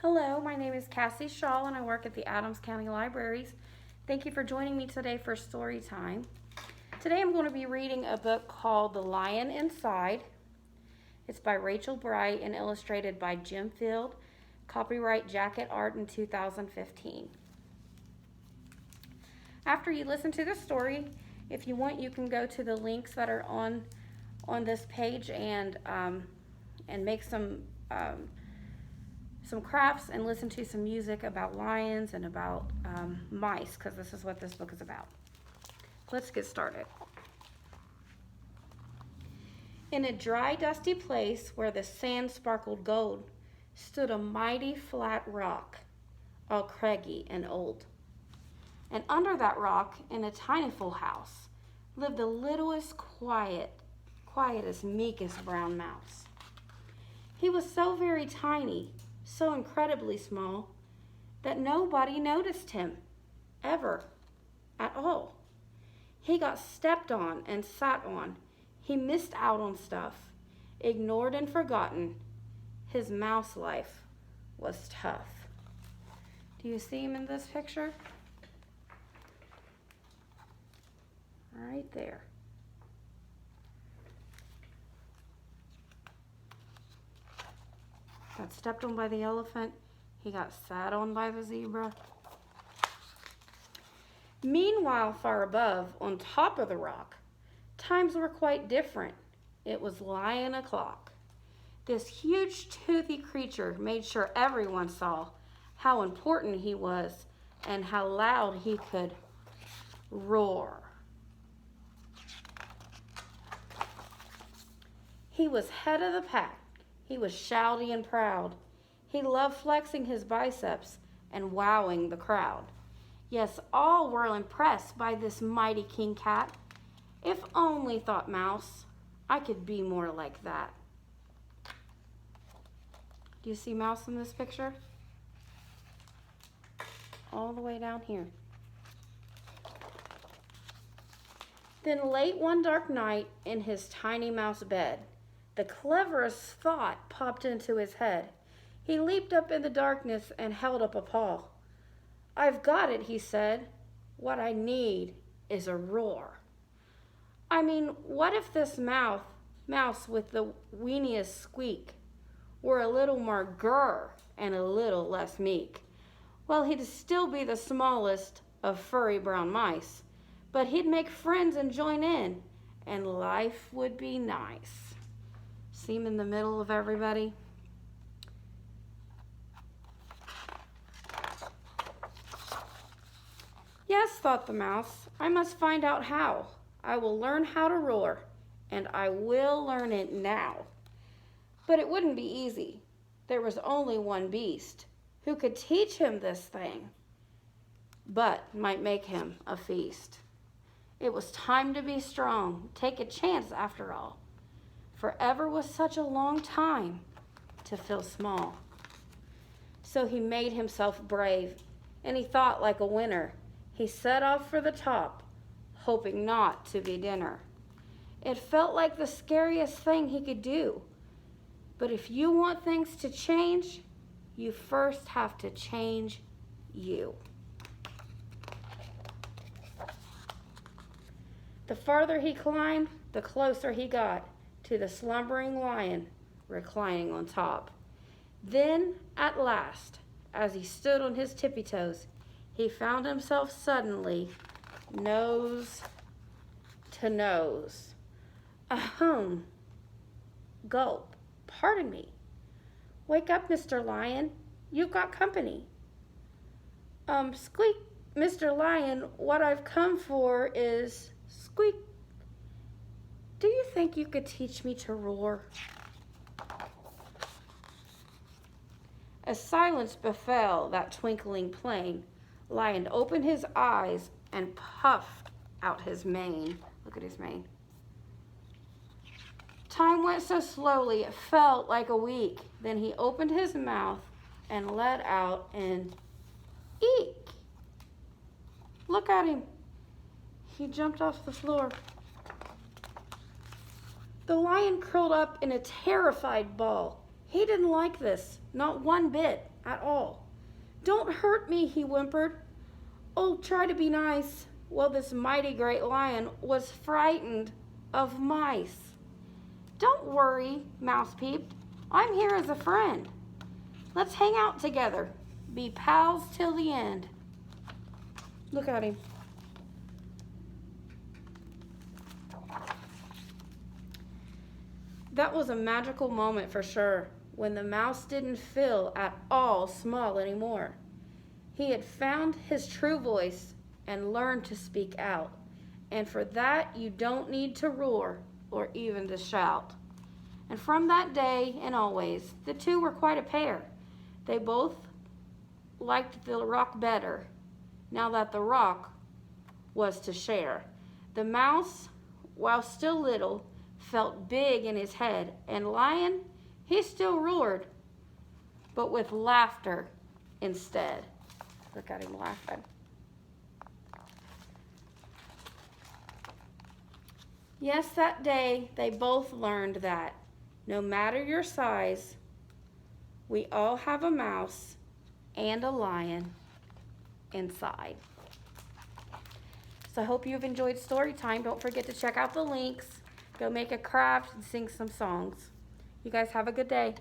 Hello, my name is Cassie Shaw and I work at the Adams County Libraries. Thank you for joining me today for Storytime. Today I'm going to be reading a book called The Lion Inside. It's by Rachel Bright and illustrated by Jim Field. Copyright Jacket Art in 2015. After you listen to the story, if you want, you can go to the links that are on this page and make some crafts and listen to some music about lions and about mice, because this is what this book is about. Let's get started. In a dry, dusty place where the sand sparkled gold stood a mighty flat rock, all craggy and old. And under that rock, in a tiniful house, lived the littlest, quietest, meekest brown mouse. He was so very tiny, so incredibly small, that nobody noticed him, ever, at all. He got stepped on and sat on. He missed out on stuff, ignored and forgotten. His mouse life was tough. Do you see him in this picture? Right there. Got stepped on by the elephant. He got sat on by the zebra. Meanwhile, far above, on top of the rock, times were quite different. It was lion o'clock. This huge, toothy creature made sure everyone saw how important he was and how loud he could roar. He was head of the pack. He was shouty and proud. He loved flexing his biceps and wowing the crowd. Yes, all were impressed by this mighty king cat. If only, thought Mouse, I could be more like that. Do you see Mouse in this picture? All the way down here. Then late one dark night in his tiny mouse bed, the cleverest thought popped into his head. He leaped up in the darkness and held up a paw. I've got it, he said. What I need is a roar. I mean, what if this mouse with the weeniest squeak were a little more grrr and a little less meek? Well, he'd still be the smallest of furry brown mice, but he'd make friends and join in, and life would be nice. See him in the middle of everybody? Yes, thought the mouse, I must find out how. I will learn how to roar, and I will learn it now. But it wouldn't be easy. There was only one beast who could teach him this thing, but might make him a feast. It was time to be strong, take a chance after all. Forever was such a long time to feel small. So he made himself brave, and he thought like a winner. He set off for the top, hoping not to be dinner. It felt like the scariest thing he could do. But if you want things to change, you first have to change you. The farther he climbed, the closer he got to the slumbering lion reclining on top. Then, at last, as he stood on his tippy toes, he found himself suddenly nose to nose. Ahem. Gulp. Pardon me. Wake up, Mr. Lion. You've got company. Squeak, Mr. Lion, what I've come for is squeak. Do you think you could teach me to roar? A silence befell that twinkling plain. Lion opened his eyes and puffed out his mane. Look at his mane. Time went so slowly, it felt like a week. Then he opened his mouth and let out an eek. Look at him. He jumped off the floor. The lion curled up in a terrified ball. He didn't like this, not one bit at all. "Don't hurt me," he whimpered. "Oh, try to be nice." Well, this mighty great lion was frightened of mice. "Don't worry," Mouse peeped. "I'm here as a friend. Let's hang out together. Be pals till the end." Look at him. That was a magical moment for sure, when the mouse didn't feel at all small anymore. He had found his true voice and learned to speak out. And for that, you don't need to roar or even to shout. And from that day and always, the two were quite a pair. They both liked the rock better, now that the rock was to share. The mouse, while still little, felt big in his head, and Lion, he still roared, but with laughter instead. Look at him laughing. Yes, that day they both learned that no matter your size, we all have a mouse and a lion inside. So I hope you've enjoyed story time. Don't forget to check out the links. Go make a craft and sing some songs. You guys have a good day.